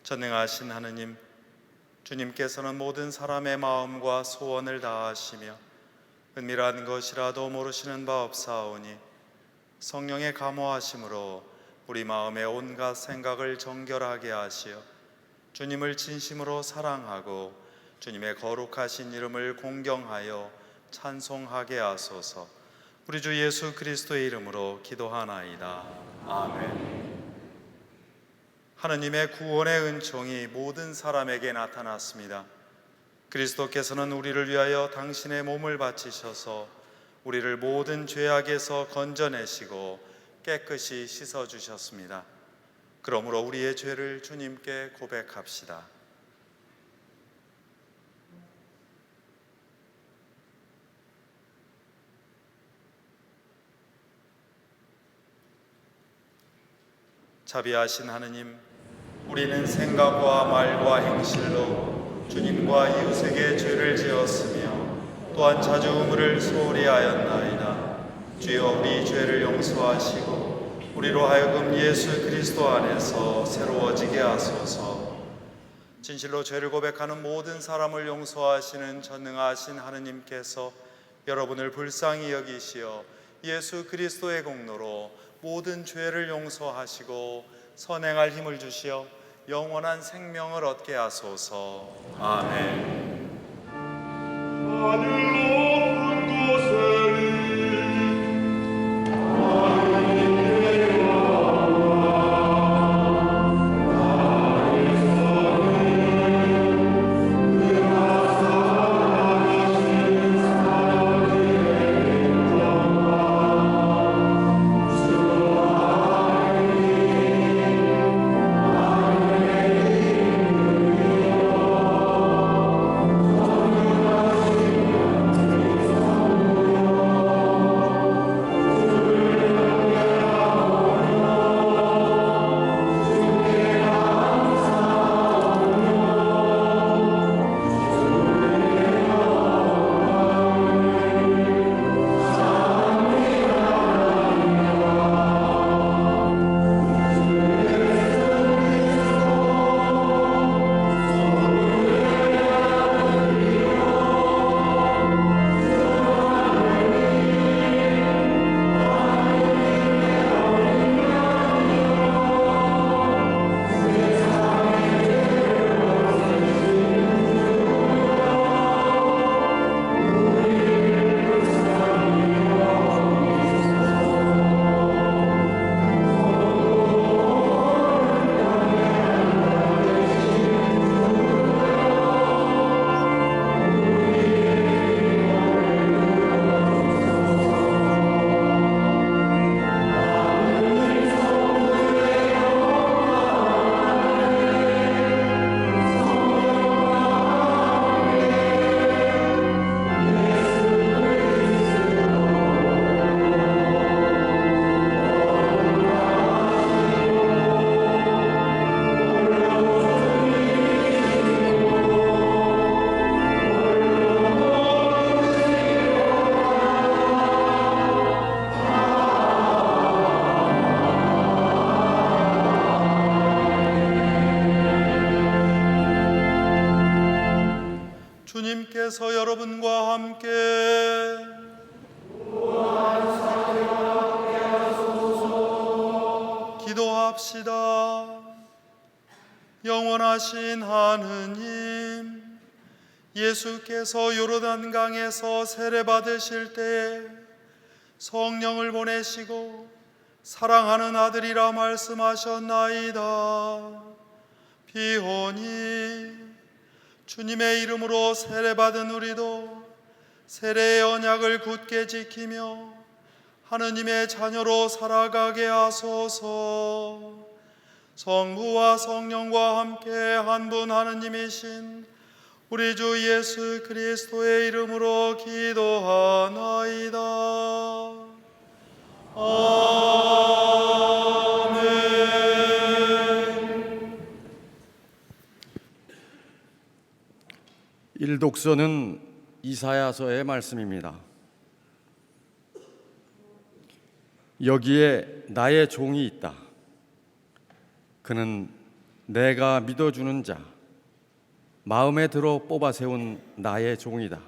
전능하신 하느님, 주님께서는 모든 사람의 마음과 소원을 다하시며 은밀한 것이라도 모르시는 바 없사오니 성령의 감화하심으로 우리 마음의 온갖 생각을 정결하게 하시어 주님을 진심으로 사랑하고 주님의 거룩하신 이름을 공경하여 찬송하게 하소서. 우리 주 예수 그리스도의 이름으로 기도하나이다. 아멘. 하느님의 구원의 은총이 모든 사람에게 나타났습니다. 그리스도께서는 우리를 위하여 당신의 몸을 바치셔서 우리를 모든 죄악에서 건져내시고 깨끗이 씻어주셨습니다. 그러므로 우리의 죄를 주님께 고백합시다. 자비하신 하느님, 우리는 생각과 말과 행실로 주님과 이웃에게 죄를 지었으며 또한 자주 의무를 소홀히 하였나이다. 주여, 우리 죄를 용서하시고 우리로 하여금 예수 그리스도 안에서 새로워지게 하소서. 진실로 죄를 고백하는 모든 사람을 용서하시는 전능하신 하느님께서 여러분을 불쌍히 여기시어 예수 그리스도의 공로로 모든 죄를 용서하시고 선행할 힘을 주시어 영원한 생명을 얻게 하소서. 아멘. 하늘 높은 곳에 주님께서 여러분과 함께 기도합시다. 영원하신 하느님, 예수께서 요르단강에서 세례 받으실 때에 성령을 보내시고 사랑하는 아들이라 말씀하셨나이다. 비오니 주님의 이름으로 세례받은 우리도 세례의 언약을 굳게 지키며 하느님의 자녀로 살아가게 하소서. 성부와 성령과 함께 한 분 하느님이신 우리 주 예수 그리스도의 이름으로 기도하나이다. 아멘. 일독서는 이사야서의 말씀입니다. 여기에 나의 종이 있다. 그는 내가 믿어주는 자, 마음에 들어 뽑아 세운 나의 종이다.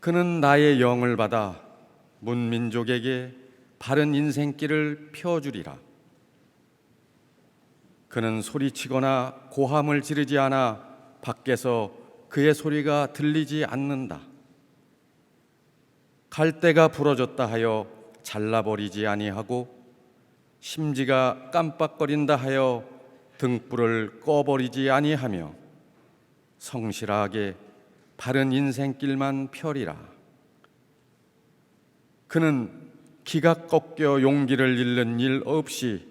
그는 나의 영을 받아 문민족에게 바른 인생길을 펴주리라. 그는 소리치거나 고함을 지르지 않아 밖에서 그의 소리가 들리지 않는다. 갈대가 부러졌다 하여 잘라버리지 아니하고 심지가 깜빡거린다 하여 등불을 꺼버리지 아니하며 성실하게 바른 인생길만 펴리라. 그는 기가 꺾여 용기를 잃는 일 없이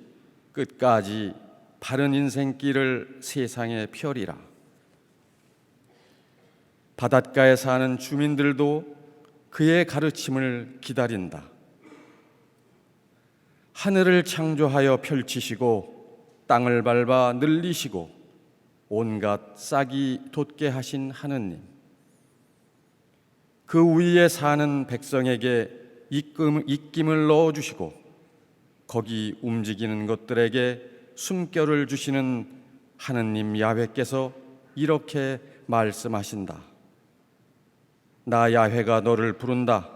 끝까지 바른 인생길을 세상에 펴리라. 바닷가에 사는 주민들도 그의 가르침을 기다린다. 하늘을 창조하여 펼치시고 땅을 밟아 늘리시고 온갖 싹이 돋게 하신 하느님, 그 위에 사는 백성에게 입김을 넣어주시고 거기 움직이는 것들에게 숨결을 주시는 하느님 야훼께서 이렇게 말씀하신다. 나 야훼가 너를 부른다.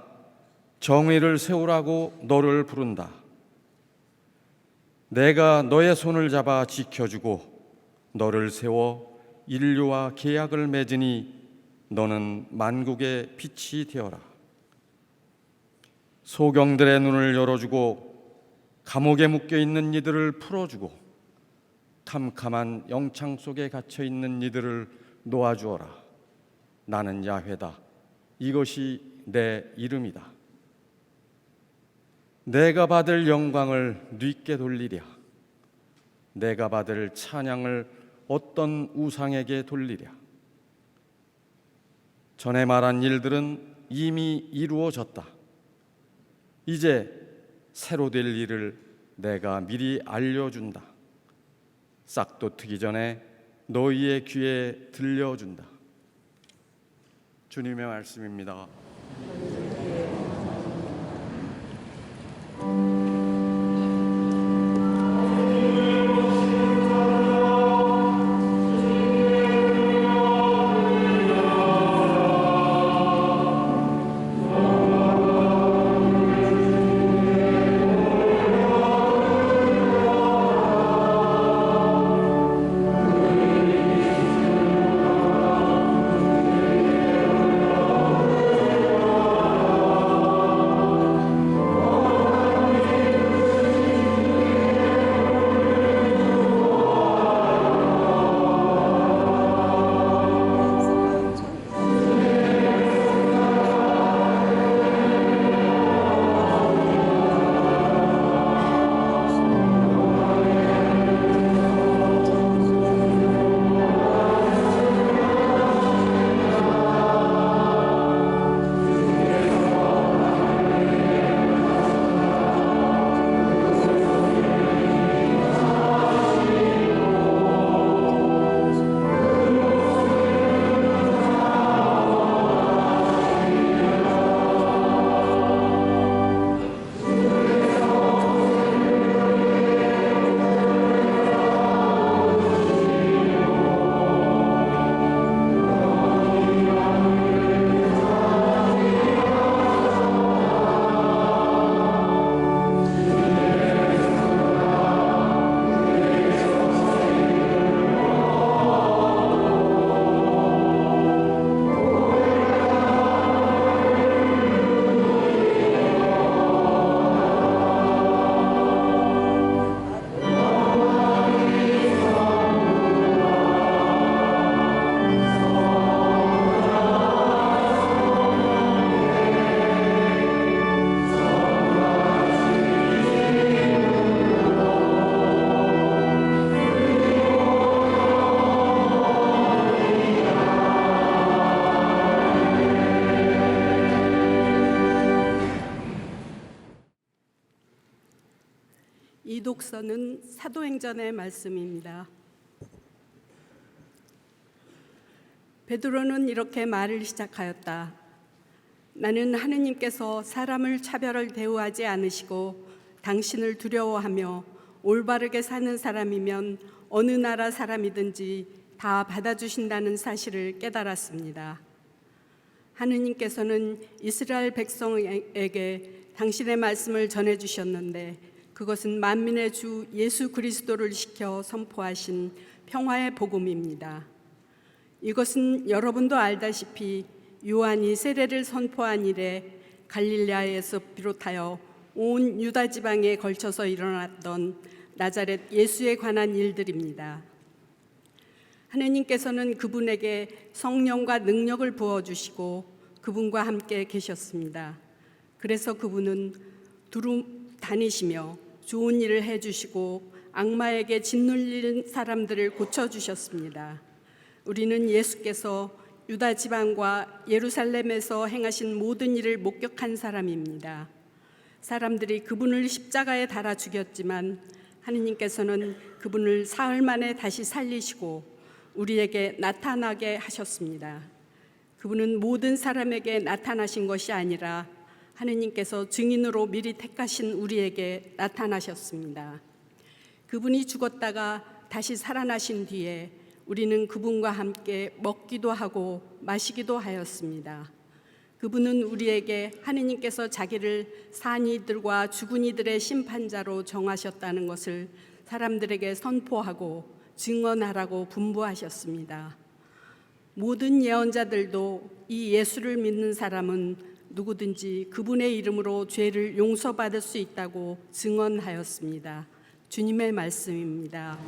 정의를 세우라고 너를 부른다. 내가 너의 손을 잡아 지켜주고 너를 세워 인류와 계약을 맺으니 너는 만국의 빛이 되어라. 소경들의 눈을 열어주고 감옥에 묶여있는 이들을 풀어주고 캄캄한 영창 속에 갇혀있는 이들을 놓아주어라. 나는 야훼다. 이것이 내 이름이다. 내가 받을 영광을 뉘께 돌리랴. 내가 받을 찬양을 어떤 우상에게 돌리랴. 전에 말한 일들은 이미 이루어졌다. 이제 새로 될 일을 내가 미리 알려준다. 싹도 트기 전에 너희의 귀에 들려준다. 주님의 말씀입니다. 이 독서는 사도행전의 말씀입니다. 베드로는 이렇게 말을 시작하였다. 나는 하느님께서 사람을 차별을 대우하지 않으시고 당신을 두려워하며 올바르게 사는 사람이면 어느 나라 사람이든지 다 받아주신다는 사실을 깨달았습니다. 하느님께서는 이스라엘 백성에게 당신의 말씀을 전해주셨는데 그것은 만민의 주 예수 그리스도를 시켜 선포하신 평화의 복음입니다. 이것은 여러분도 알다시피 요한이 세례를 선포한 이래 갈릴레아에서 비롯하여 온 유다 지방에 걸쳐서 일어났던 나자렛 예수에 관한 일들입니다. 하느님께서는 그분에게 성령과 능력을 부어주시고 그분과 함께 계셨습니다. 그래서 그분은 두루 다니시며 좋은 일을 해주시고 악마에게 짓눌린 사람들을 고쳐주셨습니다. 우리는 예수께서 유다 지방과 예루살렘에서 행하신 모든 일을 목격한 사람입니다. 사람들이 그분을 십자가에 달아 죽였지만 하느님께서는 그분을 사흘 만에 다시 살리시고 우리에게 나타나게 하셨습니다. 그분은 모든 사람에게 나타나신 것이 아니라 하느님께서 증인으로 미리 택하신 우리에게 나타나셨습니다. 그분이 죽었다가 다시 살아나신 뒤에 우리는 그분과 함께 먹기도 하고 마시기도 하였습니다. 그분은 우리에게 하느님께서 자기를 산 이들과 죽은 이들의 심판자로 정하셨다는 것을 사람들에게 선포하고 증언하라고 분부하셨습니다. 모든 예언자들도 이 예수를 믿는 사람은 누구든지 그분의 이름으로 죄를 용서받을 수 있다고 증언하였습니다. 주님의 말씀입니다.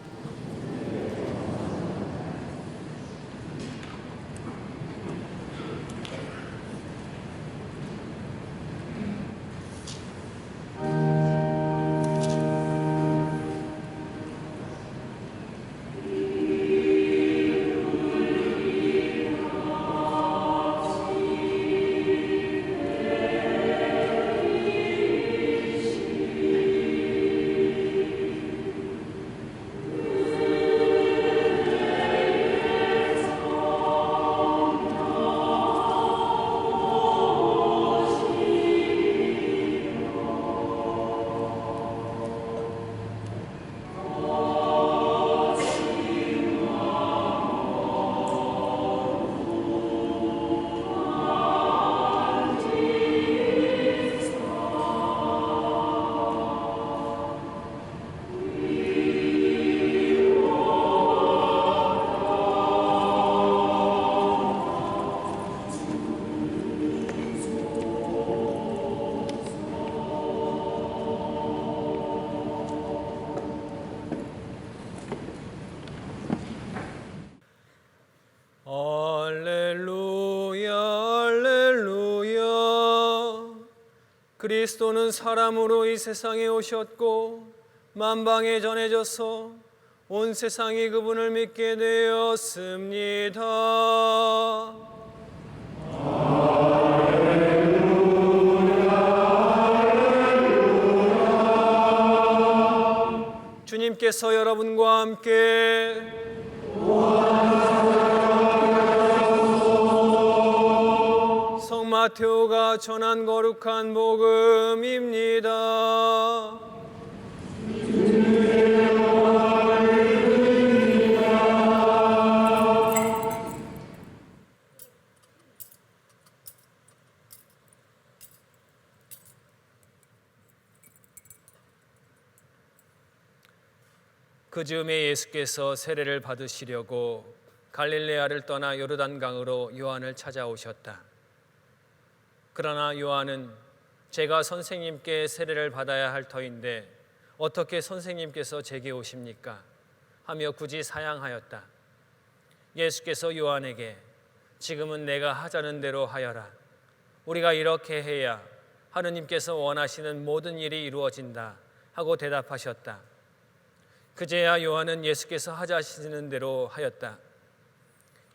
그리스도는 사람으로 이 세상에 오셨고 만방에 전해져서 온 세상이 그분을 믿게 되었습니다. 주님께서 여러분과 함께 마테오가 전한 거룩한 복음입니다. 그 즈음에 예수께서 세례를 받으시려고 갈릴레아를 떠나 요르단강으로 요한을 찾아오셨다. 그러나 요한은 제가 선생님께 세례를 받아야 할 터인데 어떻게 선생님께서 제게 오십니까? 하며 굳이 사양하였다. 예수께서 요한에게 지금은 내가 하자는 대로 하여라. 우리가 이렇게 해야 하느님께서 원하시는 모든 일이 이루어진다 하고 대답하셨다. 그제야 요한은 예수께서 하자시는 대로 하였다.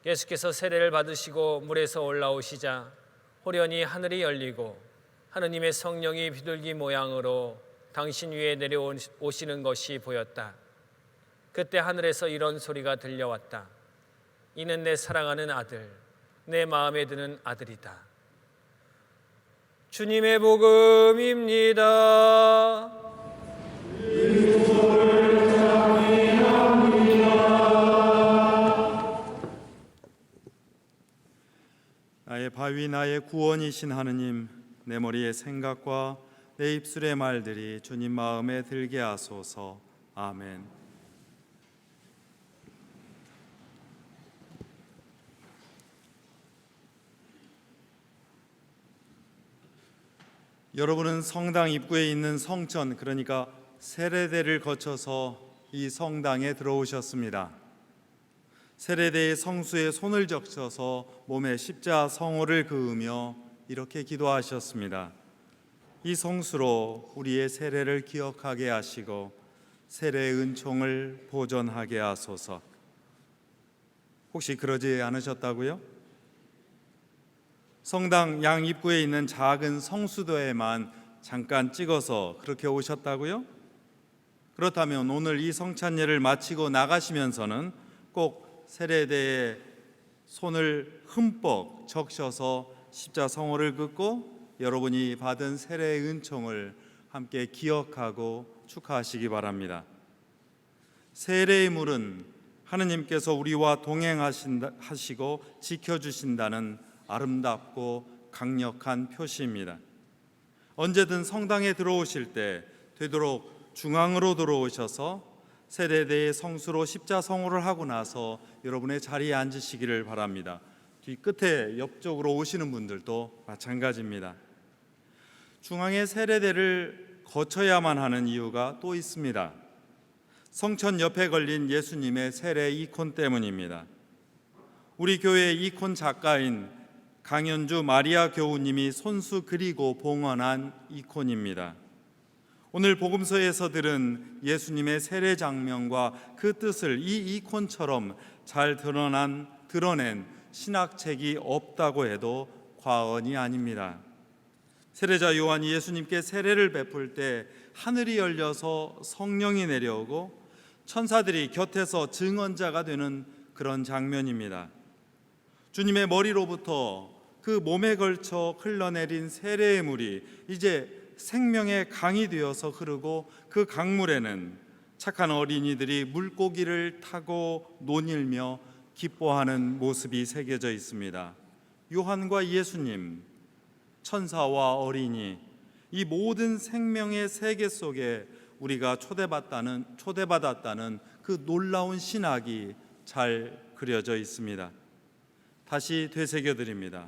예수께서 세례를 받으시고 물에서 올라오시자 호련히 하늘이 열리고 하느님의 성령이 비둘기 모양으로 당신 위에 내려오시는 것이 보였다. 그때 하늘에서 이런 소리가 들려왔다. 이는 내 사랑하는 아들, 내 마음에 드는 아들이다. 주님의 복음입니다. 바위 나의 구원이신 하느님, 내 머리의 생각과 내 입술의 말들이 주님 마음에 들게 하소서. 아멘. 여러분은 성당 입구에 있는 성전, 그러니까 세례대를 거쳐서 이 성당에 들어오셨습니다. 세례대의 성수에 손을 적셔서 몸에 십자 성호를 그으며 이렇게 기도하셨습니다. 이 성수로 우리의 세례를 기억하게 하시고 세례의 은총을 보존하게 하소서. 혹시 그러지 않으셨다고요? 성당 양 입구에 있는 작은 성수도에만 잠깐 찍어서 그렇게 오셨다고요? 그렇다면 오늘 이 성찬예를 마치고 나가시면서는 꼭 세례대에 손을 흠뻑 적셔서 십자 성호를 긋고 여러분이 받은 세례의 은총을 함께 기억하고 축하하시기 바랍니다. 세례의 물은 하느님께서 우리와 동행하시고 지켜주신다는 아름답고 강력한 표시입니다. 언제든 성당에 들어오실 때 되도록 중앙으로 들어오셔서 세례대의 성수로 십자성호를 하고 나서 여러분의 자리에 앉으시기를 바랍니다. 뒤끝에 옆쪽으로 오시는 분들도 마찬가지입니다. 중앙의 세례대를 거쳐야만 하는 이유가 또 있습니다. 성천 옆에 걸린 예수님의 세례 이콘 때문입니다. 우리 교회의 이콘 작가인 강현주 마리아 교우님이 손수 그리고 봉헌한 이콘입니다. 오늘 복음서에서 들은 예수님의 세례 장면과 그 뜻을 이 이콘처럼 잘 드러낸 신학책이 없다고 해도 과언이 아닙니다. 세례자 요한이 예수님께 세례를 베풀 때 하늘이 열려서 성령이 내려오고 천사들이 곁에서 증언자가 되는 그런 장면입니다. 주님의 머리로부터 그 몸에 걸쳐 흘러내린 세례의 물이 이제 생명의 강이 되어서 흐르고 그 강물에는 착한 어린이들이 물고기를 타고 논일며 기뻐하는 모습이 새겨져 있습니다. 요한과 예수님, 천사와 어린이, 이 모든 생명의 세계 속에 우리가 초대받았다는 그 놀라운 신학이 잘 그려져 있습니다. 다시 되새겨드립니다.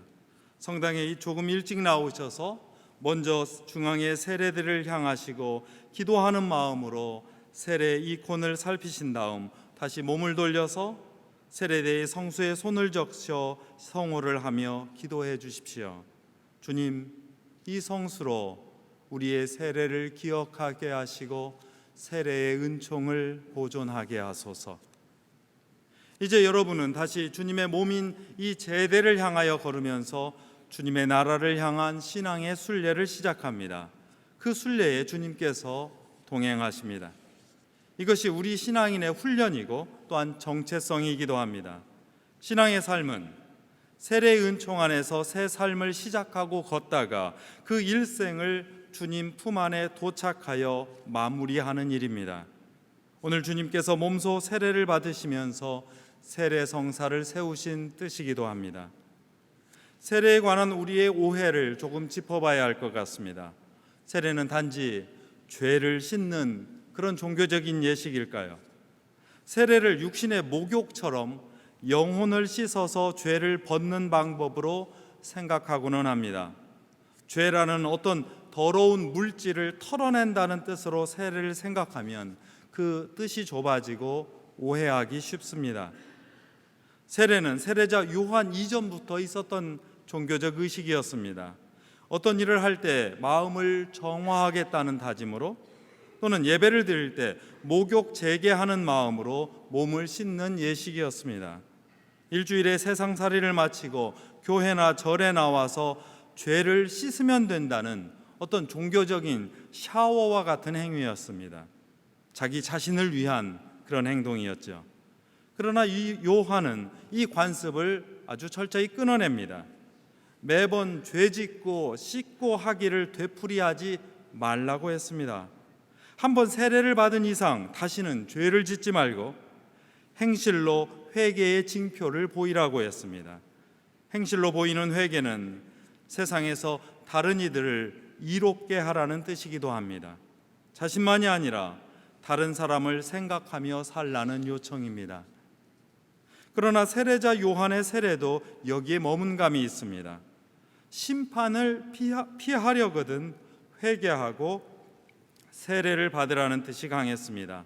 성당에 조금 일찍 나오셔서 먼저 중앙의 세례들을 향하시고 기도하는 마음으로 세례 이콘을 살피신 다음 다시 몸을 돌려서 세례대의 성수에 손을 적셔 성호를 하며 기도해 주십시오. 주님, 이 성수로 우리의 세례를 기억하게 하시고 세례의 은총을 보존하게 하소서. 이제 여러분은 다시 주님의 몸인 이 제대를 향하여 걸으면서 주님의 나라를 향한 신앙의 순례를 시작합니다. 그 순례에 주님께서 동행하십니다. 이것이 우리 신앙인의 훈련이고 또한 정체성이기도 합니다. 신앙의 삶은 세례의 은총 안에서 새 삶을 시작하고 걷다가 그 일생을 주님 품 안에 도착하여 마무리하는 일입니다. 오늘 주님께서 몸소 세례를 받으시면서 세례 성사를 세우신 뜻이기도 합니다. 세례에 관한 우리의 오해를 조금 짚어봐야 할 것 같습니다. 세례는 단지 죄를 씻는 그런 종교적인 예식일까요? 세례를 육신의 목욕처럼 영혼을 씻어서 죄를 벗는 방법으로 생각하고는 합니다. 죄라는 어떤 더러운 물질을 털어낸다는 뜻으로 세례를 생각하면 그 뜻이 좁아지고 오해하기 쉽습니다. 세례는 세례자 요한 이전부터 있었던 종교적 의식이었습니다. 어떤 일을 할 때 마음을 정화하겠다는 다짐으로 또는 예배를 드릴 때 목욕 재개하는 마음으로 몸을 씻는 예식이었습니다. 일주일에 세상살이를 마치고 교회나 절에 나와서 죄를 씻으면 된다는 어떤 종교적인 샤워와 같은 행위였습니다. 자기 자신을 위한 그런 행동이었죠. 그러나 이 요한은 이 관습을 아주 철저히 끊어냅니다. 매번 죄짓고 씻고 하기를 되풀이하지 말라고 했습니다. 한번 세례를 받은 이상 다시는 죄를 짓지 말고 행실로 회개의 징표를 보이라고 했습니다. 행실로 보이는 회개는 세상에서 다른 이들을 이롭게 하라는 뜻이기도 합니다. 자신만이 아니라 다른 사람을 생각하며 살라는 요청입니다. 그러나 세례자 요한의 세례도 여기에 머문 감이 있습니다. 심판을 피하려거든 회개하고 세례를 받으라는 뜻이 강했습니다.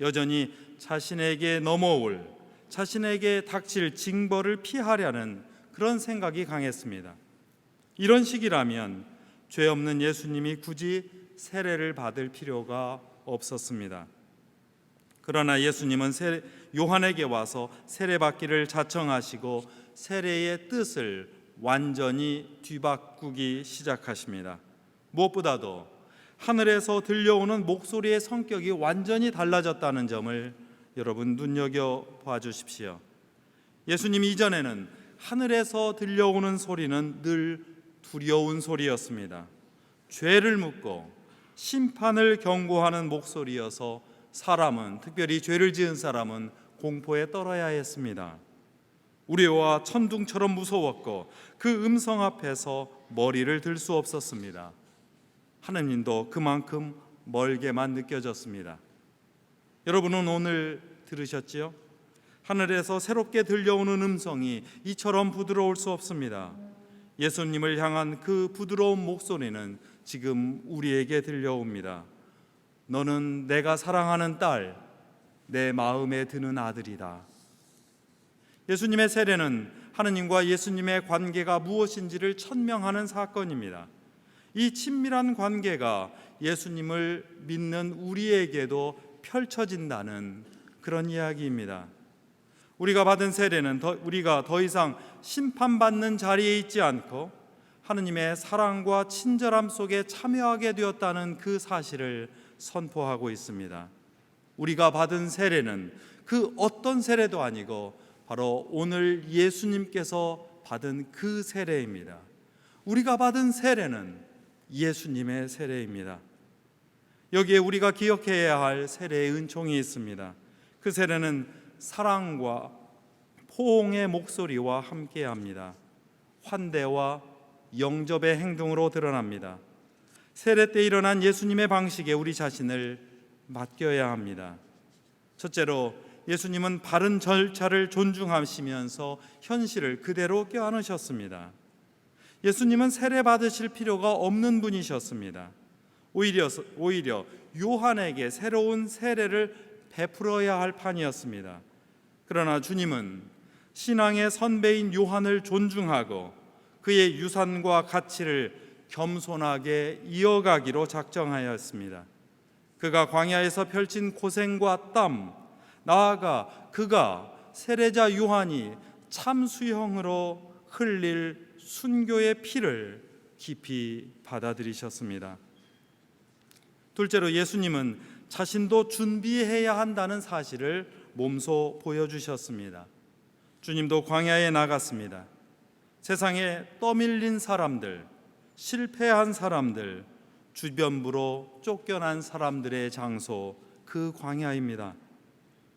여전히 자신에게 넘어올, 자신에게 닥칠 징벌을 피하려는 그런 생각이 강했습니다. 이런 식이라면 죄 없는 예수님이 굳이 세례를 받을 필요가 없었습니다. 그러나 예수님은 요한에게 와서 세례받기를 자청하시고 세례의 뜻을 완전히 뒤바꾸기 시작하십니다. 무엇보다도 하늘에서 들려오는 목소리의 성격이 완전히 달라졌다는 점을 여러분 눈여겨봐 주십시오. 예수님 이전에는 하늘에서 들려오는 소리는 늘 두려운 소리였습니다. 죄를 묻고 심판을 경고하는 목소리여서 사람은, 특별히 죄를 지은 사람은 공포에 떨어야 했습니다. 우리와 천둥처럼 무서웠고 그 음성 앞에서 머리를 들 수 없었습니다. 하느님도 그만큼 멀게만 느껴졌습니다. 여러분은 오늘 들으셨지요? 하늘에서 새롭게 들려오는 음성이 이처럼 부드러울 수 없습니다. 예수님을 향한 그 부드러운 목소리는 지금 우리에게 들려옵니다. 너는 내가 사랑하는 딸, 내 마음에 드는 아들이다. 예수님의 세례는 하느님과 예수님의 관계가 무엇인지를 천명하는 사건입니다. 이 친밀한 관계가 예수님을 믿는 우리에게도 펼쳐진다는 그런 이야기입니다. 우리가 받은 세례는 우리가 더 이상 심판받는 자리에 있지 않고 하느님의 사랑과 친절함 속에 참여하게 되었다는 그 사실을 선포하고 있습니다. 우리가 받은 세례는 그 어떤 세례도 아니고 바로 오늘 예수님께서 받은 그 세례입니다. 우리가 받은 세례는 예수님의 세례입니다. 여기에 우리가 기억해야 할 세례의 은총이 있습니다. 그 세례는 사랑과 포옹의 목소리와 함께합니다. 환대와 영접의 행동으로 드러납니다. 세례 때 일어난 예수님의 방식에 우리 자신을 맡겨야 합니다. 첫째로 예수님은 바른 절차를 존중하시면서 현실을 그대로 껴안으셨습니다. 예수님은 세례 받으실 필요가 없는 분이셨습니다. 오히려 요한에게 새로운 세례를 베풀어야 할 판이었습니다. 그러나 주님은 신앙의 선배인 요한을 존중하고 그의 유산과 가치를 겸손하게 이어가기로 작정하였습니다. 그가 광야에서 펼친 고생과 땀, 나아가 그가 세례자 요한이 참수형으로 흘릴 순교의 피를 깊이 받아들이셨습니다. 둘째로 예수님은 자신도 준비해야 한다는 사실을 몸소 보여주셨습니다. 주님도 광야에 나갔습니다. 세상에 떠밀린 사람들, 실패한 사람들, 주변부로 쫓겨난 사람들의 장소, 그 광야입니다.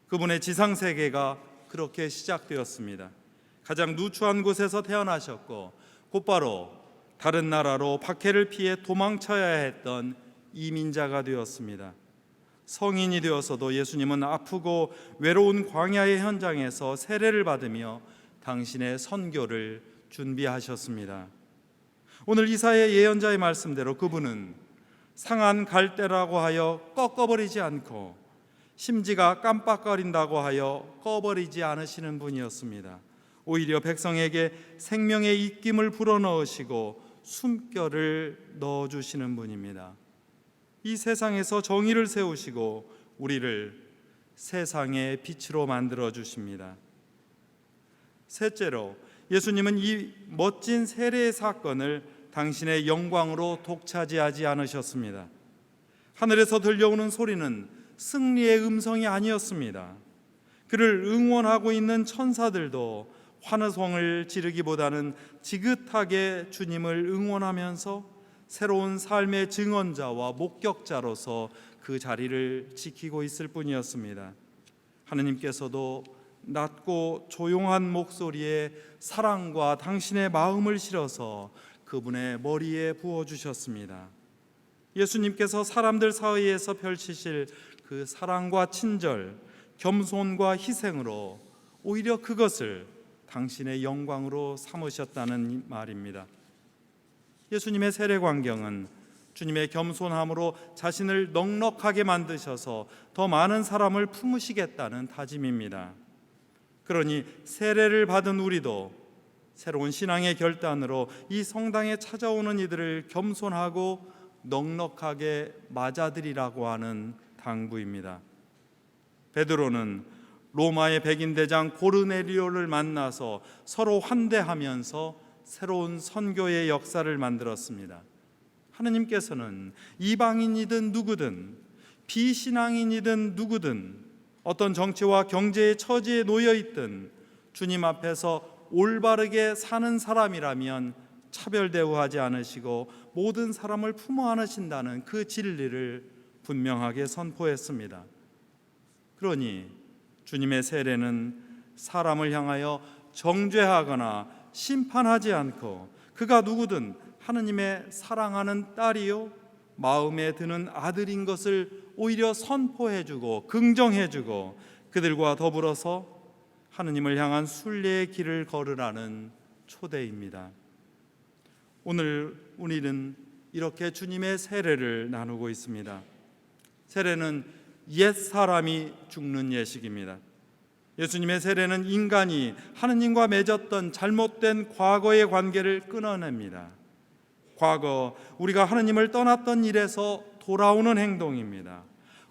그분의 지상세계가 그렇게 시작되었습니다. 가장 누추한 곳에서 태어나셨고 곧바로 다른 나라로 박해를 피해 도망쳐야 했던 이민자가 되었습니다. 성인이 되어서도 예수님은 아프고 외로운 광야의 현장에서 세례를 받으며 당신의 선교를 준비하셨습니다. 오늘 이사야 예언자의 말씀대로 그분은 상한 갈대라고 하여 꺾어버리지 않고 심지가 깜빡거린다고 하여 꺼버리지 않으시는 분이었습니다. 오히려 백성에게 생명의 입김을 불어넣으시고 숨결을 넣어주시는 분입니다. 이 세상에서 정의를 세우시고 우리를 세상의 빛으로 만들어 주십니다. 셋째로 예수님은 이 멋진 세례의 사건을 당신의 영광으로 독차지하지 않으셨습니다. 하늘에서 들려오는 소리는 승리의 음성이 아니었습니다. 그를 응원하고 있는 천사들도 환호성을 지르기보다는 지긋하게 주님을 응원하면서 새로운 삶의 증언자와 목격자로서 그 자리를 지키고 있을 뿐이었습니다. 하느님께서도 낮고 조용한 목소리에 사랑과 당신의 마음을 실어서 그분의 머리에 부어주셨습니다. 예수님께서 사람들 사이에서 펼치실 그 사랑과 친절, 겸손과 희생으로 오히려 그것을 당신의 영광으로 삼으셨다는 말입니다. 예수님의 세례 광경은 주님의 겸손함으로 자신을 넉넉하게 만드셔서 더 많은 사람을 품으시겠다는 다짐입니다. 그러니 세례를 받은 우리도 새로운 신앙의 결단으로 이 성당에 찾아오는 이들을 겸손하고 넉넉하게 맞아들이라고 하는 당부입니다. 베드로는 로마의 백인대장 고르넬리오를 만나서 서로 환대하면서 새로운 선교의 역사를 만들었습니다. 하느님께서는 이방인이든 누구든 비신앙인이든 누구든 어떤 정치와 경제의 처지에 놓여 있든 주님 앞에서 올바르게 사는 사람이라면 차별 대우하지 않으시고 모든 사람을 품어 안으신다는 그 진리를 분명하게 선포했습니다. 그러니 주님의 세례는 사람을 향하여 정죄하거나 심판하지 않고 그가 누구든 하느님의 사랑하는 딸이요 마음에 드는 아들인 것을 오히려 선포해주고 긍정해주고 그들과 더불어서 하느님을 향한 순례의 길을 걸으라는 초대입니다. 오늘 우리는 이렇게 주님의 세례를 나누고 있습니다. 세례는 옛 사람이 죽는 예식입니다. 예수님의 세례는 인간이 하느님과 맺었던 잘못된 과거의 관계를 끊어냅니다. 과거 우리가 하느님을 떠났던 일에서 돌아오는 행동입니다.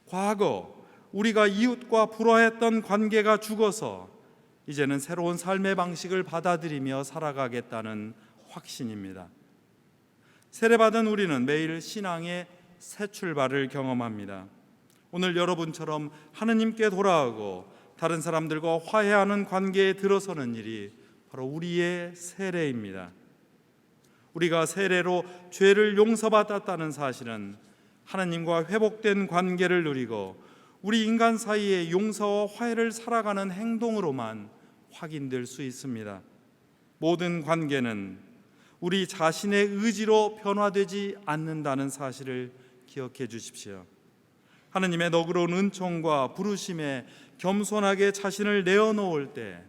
과거 우리가 이웃과 불화했던 관계가 죽어서 이제는 새로운 삶의 방식을 받아들이며 살아가겠다는 확신입니다. 세례받은 우리는 매일 신앙의 새 출발을 경험합니다. 오늘 여러분처럼 하느님께 돌아오고 다른 사람들과 화해하는 관계에 들어서는 일이 바로 우리의 세례입니다. 우리가 세례로 죄를 용서받았다는 사실은 하나님과 회복된 관계를 누리고 우리 인간 사이의 용서와 화해를 살아가는 행동으로만 확인될 수 있습니다. 모든 관계는 우리 자신의 의지로 변화되지 않는다는 사실을 기억해 주십시오. 하느님의 너그러운 은총과 부르심에 겸손하게 자신을 내어놓을 때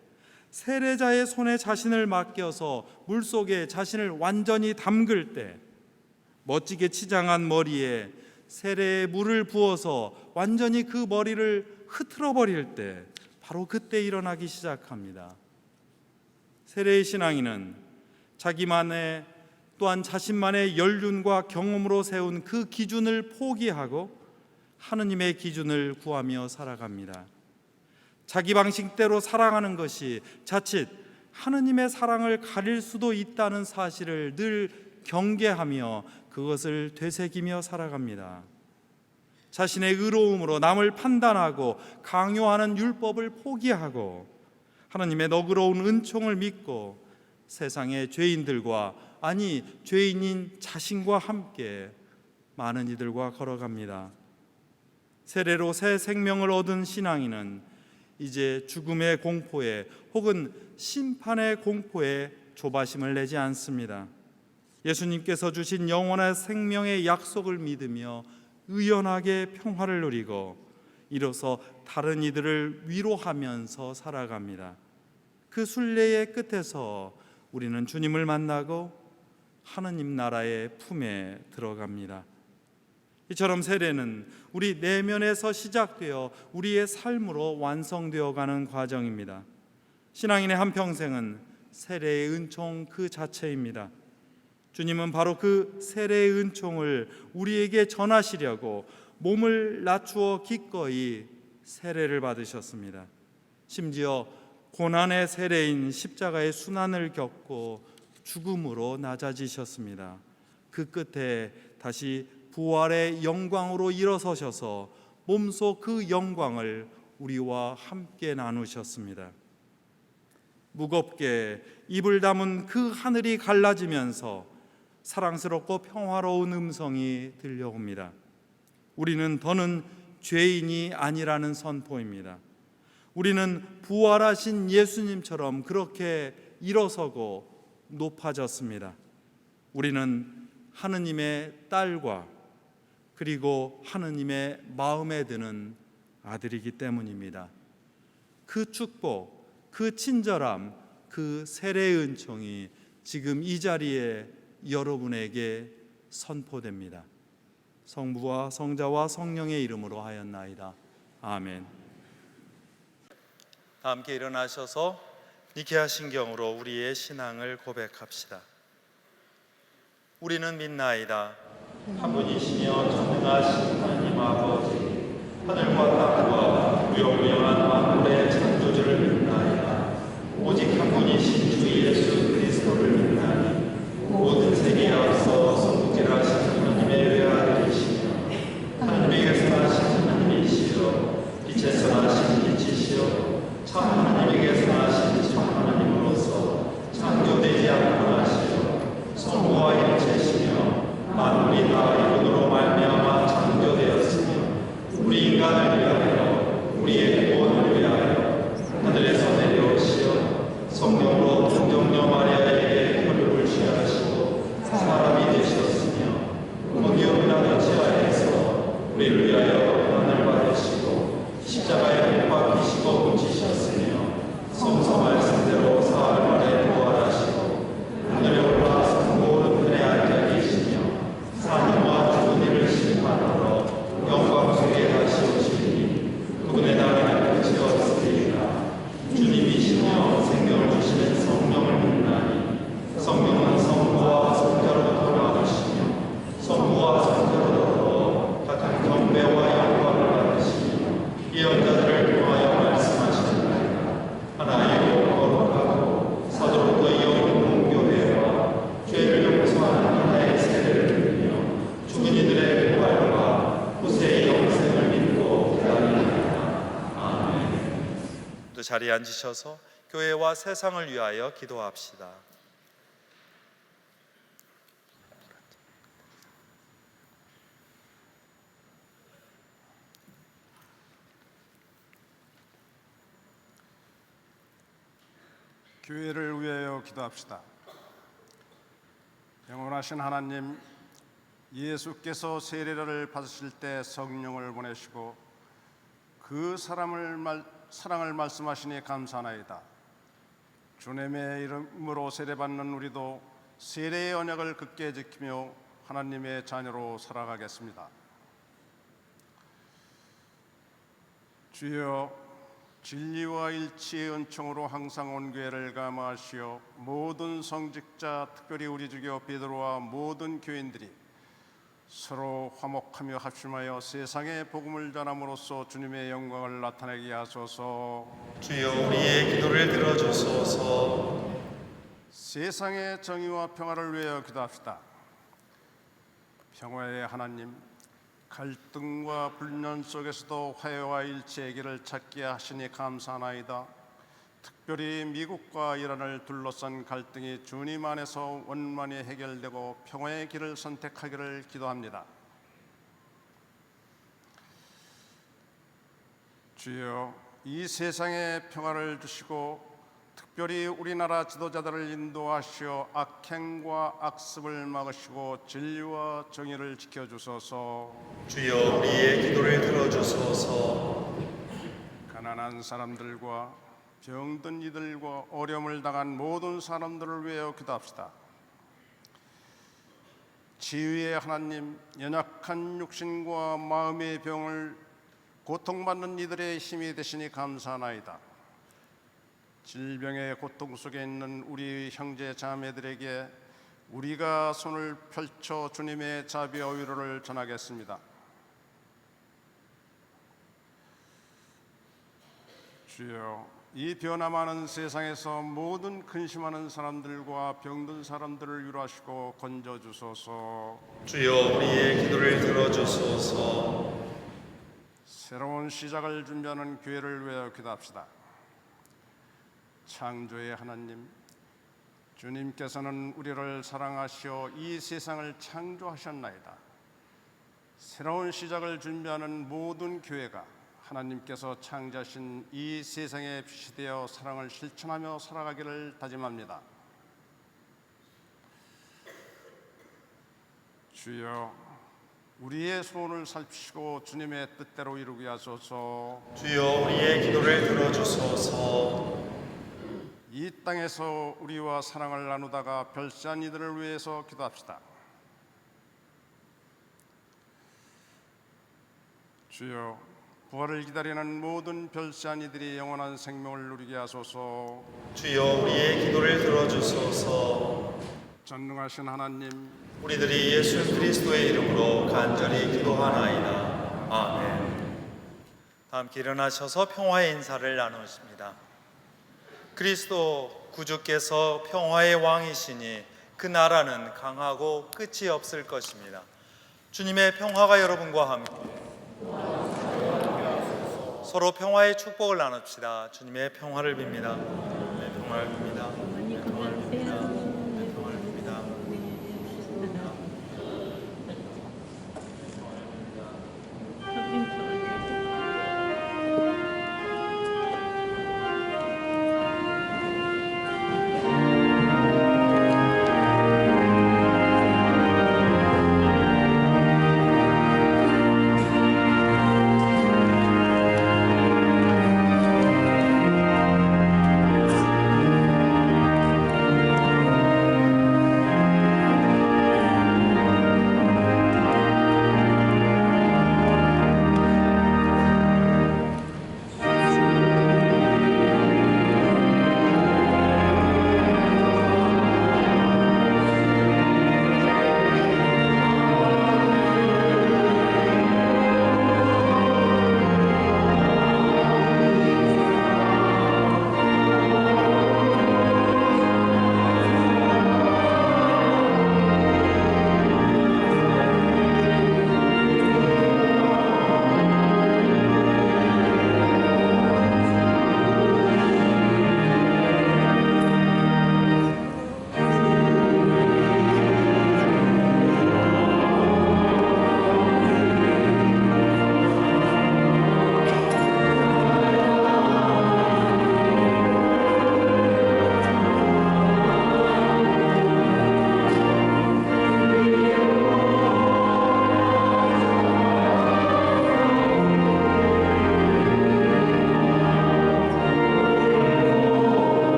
세례자의 손에 자신을 맡겨서 물속에 자신을 완전히 담글 때 멋지게 치장한 머리에 세례의 물을 부어서 완전히 그 머리를 흐트러 버릴 때 바로 그때 일어나기 시작합니다. 세례의 신앙인은 자기만의 또한 자신만의 연륜과 경험으로 세운 그 기준을 포기하고 하느님의 기준을 구하며 살아갑니다. 자기 방식대로 살아가는 것이 자칫 하느님의 사랑을 가릴 수도 있다는 사실을 늘 경계하며 그것을 되새기며 살아갑니다. 자신의 의로움으로 남을 판단하고 강요하는 율법을 포기하고 하느님의 너그러운 은총을 믿고 세상의 죄인들과 아니 죄인인 자신과 함께 많은 이들과 걸어갑니다. 세례로 새 생명을 얻은 신앙인은 이제 죽음의 공포에 혹은 심판의 공포에 조바심을 내지 않습니다. 예수님께서 주신 영원한 생명의 약속을 믿으며 의연하게 평화를 누리고 이로써 다른 이들을 위로하면서 살아갑니다. 그 순례의 끝에서 우리는 주님을 만나고 하느님 나라의 품에 들어갑니다. 이처럼 세례는 우리 내면에서 시작되어 우리의 삶으로 완성되어 가는 과정입니다. 신앙인의 한평생은 세례의 은총 그 자체입니다. 주님은 바로 그 세례의 은총을 우리에게 전하시려고 몸을 낮추어 기꺼이 세례를 받으셨습니다. 심지어 고난의 세례인 십자가의 순환을 겪고 죽음으로 낮아지셨습니다. 그 끝에 다시 부활의 영광으로 일어서셔서 몸소 그 영광을 우리와 함께 나누셨습니다. 무겁게 입을 다문 그 하늘이 갈라지면서 사랑스럽고 평화로운 음성이 들려옵니다. 우리는 더는 죄인이 아니라는 선포입니다. 우리는 부활하신 예수님처럼 그렇게 일어서고 높아졌습니다. 우리는 하느님의 딸과 그리고 하느님의 마음에 드는 아들이기 때문입니다. 그 축복, 그 친절함, 그 세례의 은총이 지금 이 자리에 여러분에게 선포됩니다. 성부와 성자와 성령의 이름으로 하였나이다. 아멘. 다 함께 일어나셔서 니케아 신경으로 우리의 신앙을 고백합시다. 우리는 믿나이다. 한 분이시며 전능하신 하나님 아버지, 하늘과 땅과 무용무용한 만물의 창조주를 믿나이다. 오직 한 분이신 주 예수 그리스도를 믿나니 모든 세계에 앞서 성부께하신 하나님의 외아들이시며 하나님에게서 나신 하나님이시여 빛에서 나신 빛이시여 참 하나님에게서 나신 참 하나님으로서 창조되지 않고 나시어 성부와 일체시며 만물이 다 이분으로 말미암아 창조되었으며 우리 인간을 위하여 우리의 구원을 위하여 하늘에서 내려오시어 성령으로 동정녀 마리아에게 혈육을 취하시고 사람이 되셨으며 본디오 빌라도 지하에서 우리를 위하여 고난을 받으시고 십자가에 못 박히시고 묻히셨으며 성서 말씀대로 사흘 만에 부활하시고 하늘에 올라 성모 오른편에 앉아 계시며 사람과 죽은 이를 심판하러 영광 속에 다시 오시리니 그분의 날에는 끝이 없으리라. 주님이시며 생명을 주시는 성령을 믿나니 성령은 성부와 성자로부터 나오시며 성부와 성자로부터 같은 경배와 영광을 받으시며 예언자들을 통하여 말씀하시나이다. 하나이고 거룩하고 사도로부터 이어온 공교회와 죄를 용서하는 하나의 세례를 드리며 죽은 이들의 부활과 후세의 영생을 믿고 기다리나이다. 아멘. 또 자리에 앉으셔서 교회와 세상을 위하여 기도합시다. 교회를 위하여 기도합시다. 영원하신 하나님, 예수께서 세례를 받으실 때 성령을 보내시고 그 사랑을 말씀하시니 감사하나이다. 주님의 이름으로 세례받는 우리도 세례의 언약을 굳게 지키며 하나님의 자녀로 살아가겠습니다. 주여, 진리와 일치의 은총으로 항상 온 교회를 감화하시어 모든 성직자, 특별히 우리 주교 베드로와 모든 교인들이 서로 화목하며 합심하여 세상에 복음을 전함으로써 주님의 영광을 나타내게 하소서. 주여 우리의 기도를 들어주소서. 세상의 정의와 평화를 위하여 기도합시다. 평화의 하나님, 갈등과 불년 속에서도 화해와 일치의 길을 찾게 하시니 감사하나이다. 특별히 미국과 이란을 둘러싼 갈등이 주님 안에서 원만히 해결되고 평화의 길을 선택하기를 기도합니다. 주여, 이 세상에 평화를 주시고 특별히 우리나라 지도자들을 인도하시어 악행과 악습을 막으시고 진리와 정의를 지켜주소서. 주여 우리의 기도를 들어주소서. 가난한 사람들과 병든 이들과 어려움을 당한 모든 사람들을 위하여 기도합시다. 지위의 하나님, 연약한 육신과 마음의 병을 고통받는 이들의 힘이 되시니 감사하나이다. 질병의 고통 속에 있는 우리 형제 자매들에게 우리가 손을 펼쳐 주님의 자비와 위로를 전하겠습니다. 주여, 이 변화많은 세상에서 모든 근심하는 사람들과 병든 사람들을 위로하시고 건져주소서. 주여 우리의 기도를 들어주소서. 새로운 시작을 준비하는 교회를 위하여 기도합시다. 창조의 하나님, 주님께서는 우리를 사랑하시어 이 세상을 창조하셨나이다. 새로운 시작을 준비하는 모든 교회가 하나님께서 창조하신 이 세상에 빛이 되어 사랑을 실천하며 살아가기를 다짐합니다. 주여, 우리의 소원을 살피시고 주님의 뜻대로 이루게 하소서. 주여 우리의 기도를 들어주소서. 이 땅에서 우리와 사랑을 나누다가 별세한 이들을 위해서 기도합시다. 주여, 부활을 기다리는 모든 별세한 이들이 영원한 생명을 누리게 하소서. 주여 우리의 기도를 들어주소서. 전능하신 하나님, 우리들이 예수 그리스도의 이름으로 간절히 기도하나이다. 아멘. 다 함께 일어나셔서 평화의 인사를 나누십니다. 그리스도 구주께서 평화의 왕이시니 그 나라는 강하고 끝이 없을 것입니다. 주님의 평화가 여러분과 함께 서로 평화의 축복을 나눕시다. 주님의 평화를 빕니다. 네, 평화를 빕니다. 네, 평화를 빕니다. 네, 평화를 빕니다.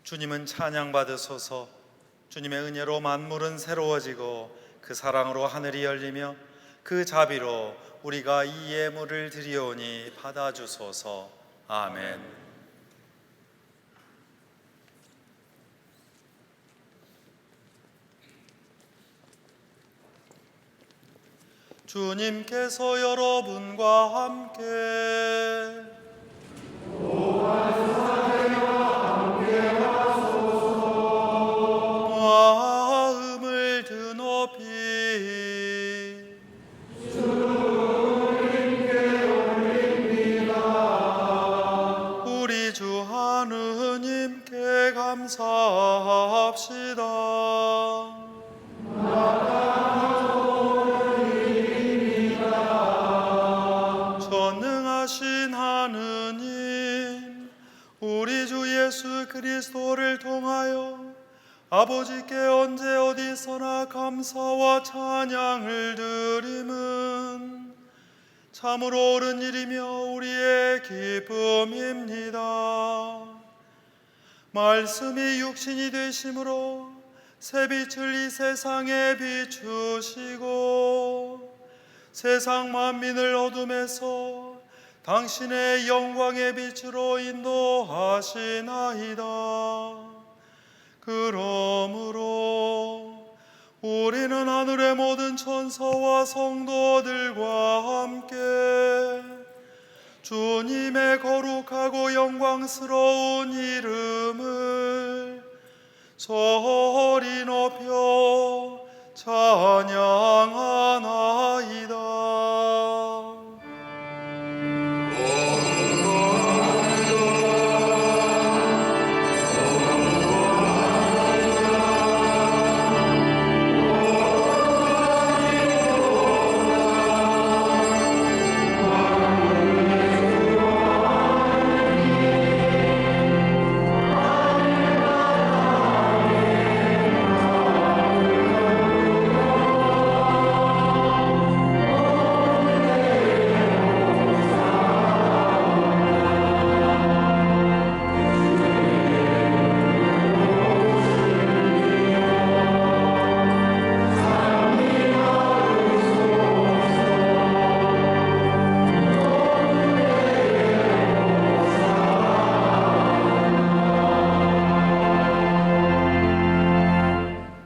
주님은 찬양 받으소서. 주님의 은혜로 만물은 새로워지고 그 사랑으로 하늘이 열리며 그 자비로 우리가 이 예물을 드리오니 받아주소서. 아멘. 주님께서 여러분과 함께 마음을 드높이 우리 주 하느님께 감사합시다. 전능하신 하느님, 우리 주 예수 그리스도를 통하여 아버지께 언제 어디서나 감사와 찬양을 드림은 참으로 옳은 일이며 우리의 기쁨입니다. 말씀이 육신이 되심으로 새빛을 이 세상에 비추시고 세상 만민을 어둠에서 당신의 영광의 빛으로 인도하시나이다. 그러므로 우리는 하늘의 모든 천사와 성도들과 함께 주님의 거룩하고 영광스러운 이름을 소리 높여 찬양하나이다.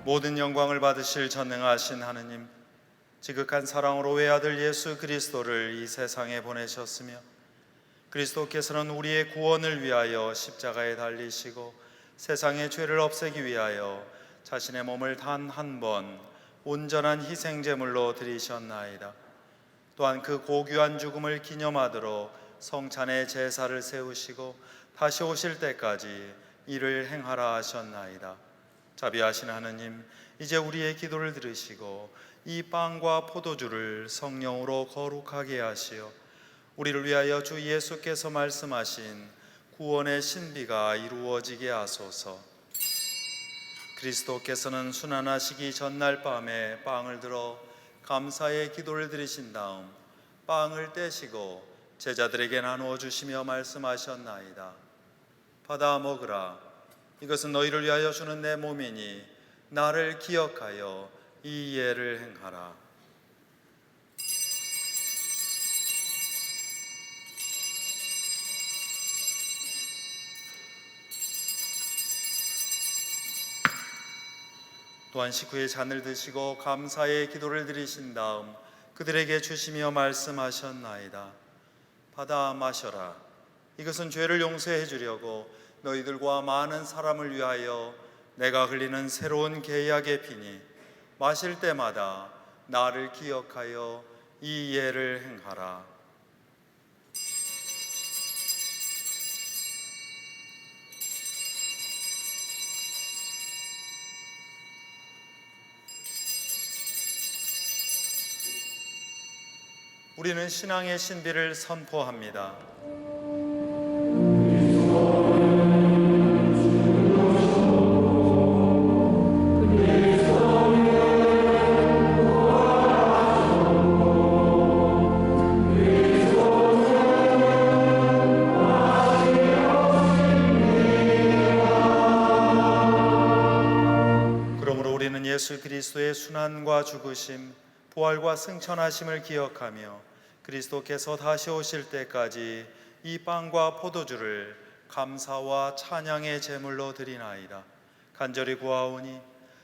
모든 영광을 받으실 전능하신 하느님, 지극한 사랑으로 외아들 예수 그리스도를 이 세상에 보내셨으며 그리스도께서는 우리의 구원을 위하여 십자가에 달리시고 세상의 죄를 없애기 위하여 자신의 몸을 단 한 번 온전한 희생제물로 드리셨나이다. 또한 그 고귀한 죽음을 기념하도록 성찬의 제사를 세우시고 다시 오실 때까지 이를 행하라 하셨나이다. 자비하신 하느님, 이제 우리의 기도를 들으시고 이 빵과 포도주를 성령으로 거룩하게 하시어 우리를 위하여 주 예수께서 말씀하신 구원의 신비가 이루어지게 하소서. 그리스도께서는 순환하시기 전날 밤에 빵을 들어 감사의 기도를 드리신 다음 빵을 떼시고 제자들에게 나누어 주시며 말씀하셨나이다. 받아 먹으라. 이것은 너희를 위하여 주는 내 몸이니 나를 기억하여 이 예를 행하라. 또한 식후에 잔을 드시고 감사의 기도를 드리신 다음 그들에게 주시며 말씀하셨나이다. 받아 마셔라. 이것은 죄를 용서해 주려고 너희들과 많은 사람을 위하여 내가 흘리는 새로운 계약의 피니 마실 때마다 나를 기억하여 이 예를 행하라. 우리는 신앙의 신비를 선포합니다. 그리스도의 순환과 죽으심, 부활과 승천하심을 기억하며 그리스도께서 다시 오실 때까지 이 빵과 포도주를 감사와 찬양의 제물로 드리나이다. 간절히 구하오니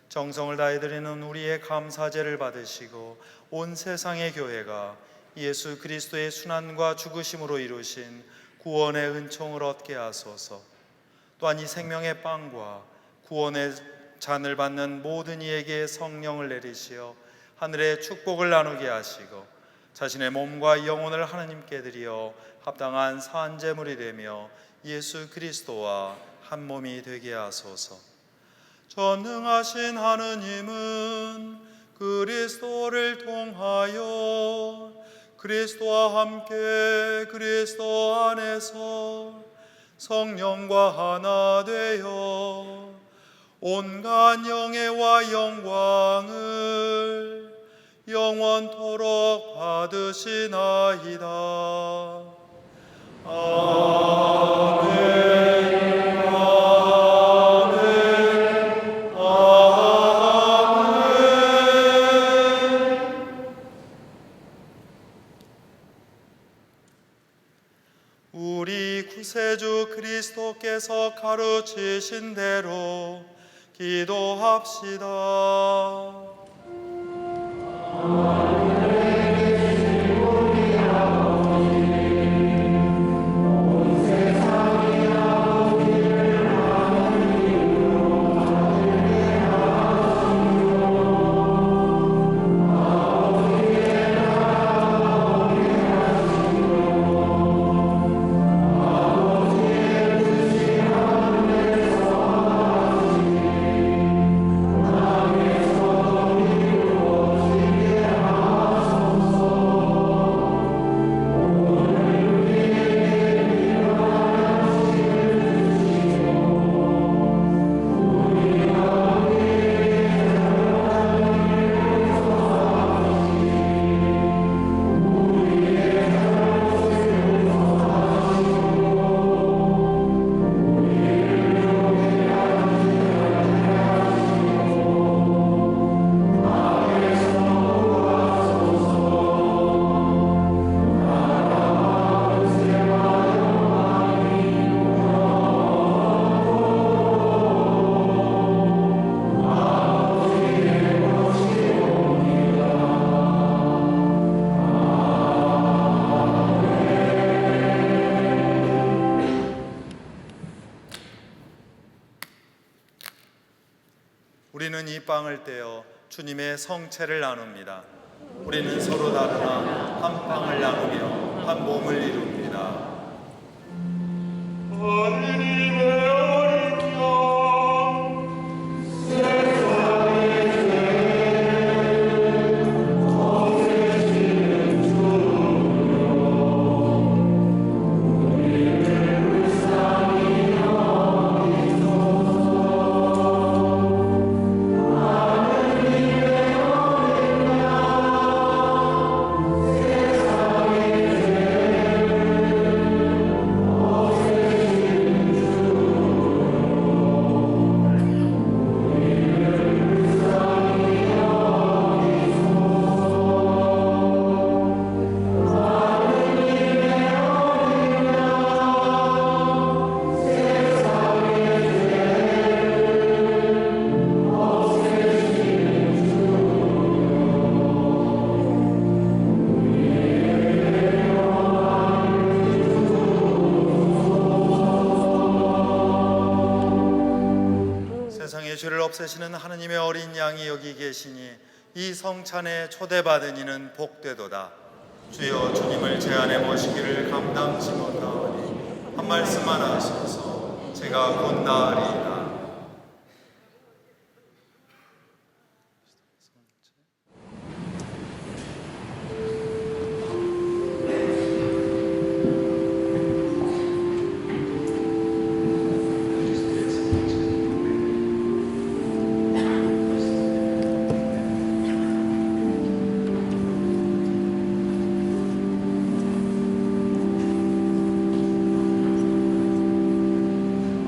정성을 다해 드리는 우리의 감사제를 받으시고 온 세상의 교회가 예수 그리스도의 순환과 죽으심으로 이루신 구원의 은총을 얻게 하소서. 또한 이 생명의 빵과 구원의 잔을 받는 모든 이에게 성령을 내리시어 하늘의 축복을 나누게 하시고 자신의 몸과 영혼을 하나님께 드리어 합당한 산제물이 되며 예수 그리스도와 한 몸이 되게 하소서. 전능하신 하느님은 그리스도를 통하여 그리스도와 함께 그리스도 안에서 성령과 하나 되어 온갖 영예와 영광을 영원토록 받으시나이다. 아멘. 아멘. 아멘. 우리 구세주 그리스도께서 가르치신 대로 기도합시다. 우리는 이 빵을 떼어 주님의 성체를 나눕니다. 우리는 서로 다르나 한 빵을 나누며 한 몸을 이룹니다. 하느님의 어린 양 세상의 죄를 없애시는 주여 우리를 불쌍히 여기소서. 하느님의 어린 양 세상의 세상의 죄를 없애시는 하느님의 어린 양이 여기 계시니 이 성찬에 초대받은 이는 복되도다. 주여 주님을 제 안에 모시기를 감당치 못하오니 한 말씀만 하소서. 제가 곧 나으리이다.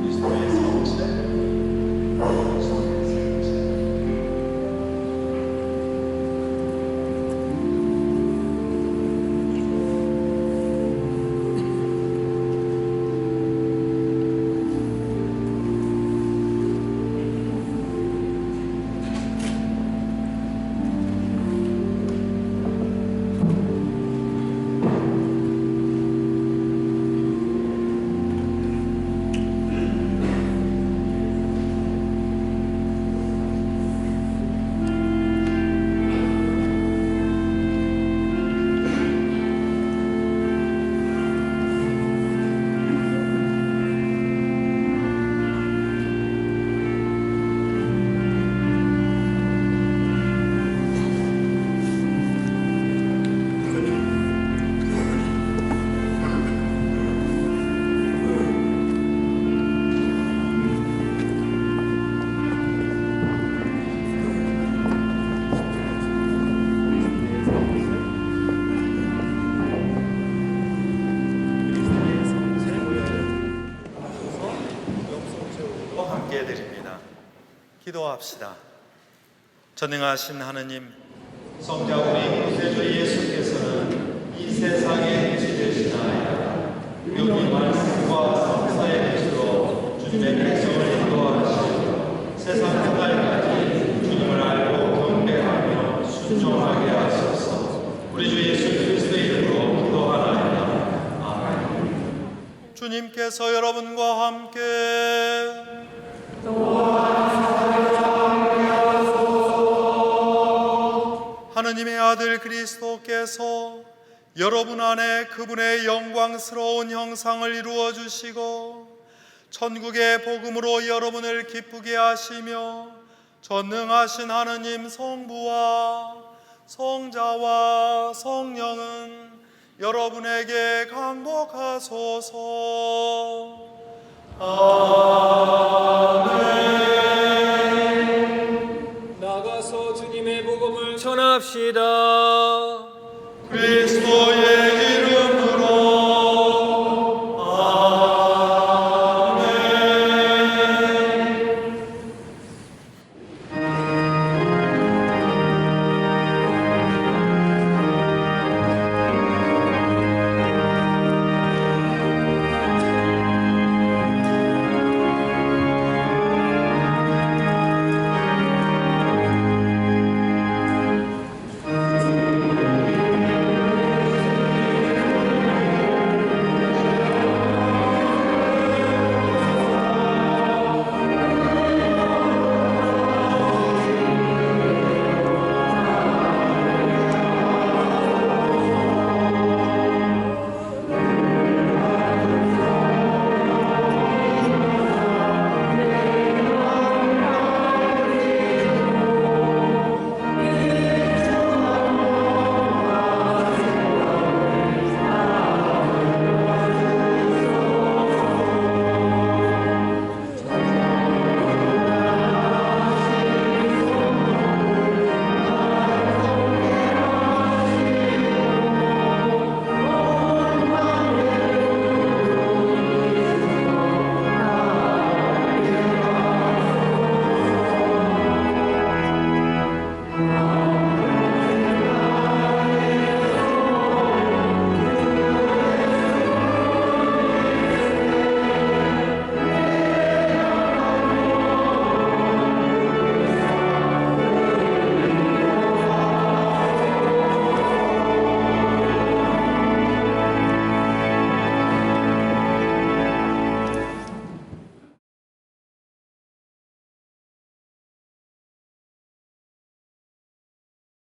그리스도의 성체 기도합시다. 전능하신 하느님, 성자 우리 구세주 예수께서는 이 세상의 빛이 되시나이다. 여기 말씀과 성사의 빛으로 주님의 백성을 인도하시고 세상 끝날까지 주님을 알고 경배하며 순종하게 하소서. 우리 주 예수 그리스도의 이름으로 기도하나이다. 아멘. 주님께서 여러분과 함께 하느님의 아들 그리스도께서 여러분 안에 그분의 영광스러운 형상을 이루어 주시고 천국의 복음으로 여러분을 기쁘게 하시며 전능하신 하느님 성부와 성자와 성령은 여러분에게 강복하소서. 아멘. 나가서 주님의 복음을 전합시다.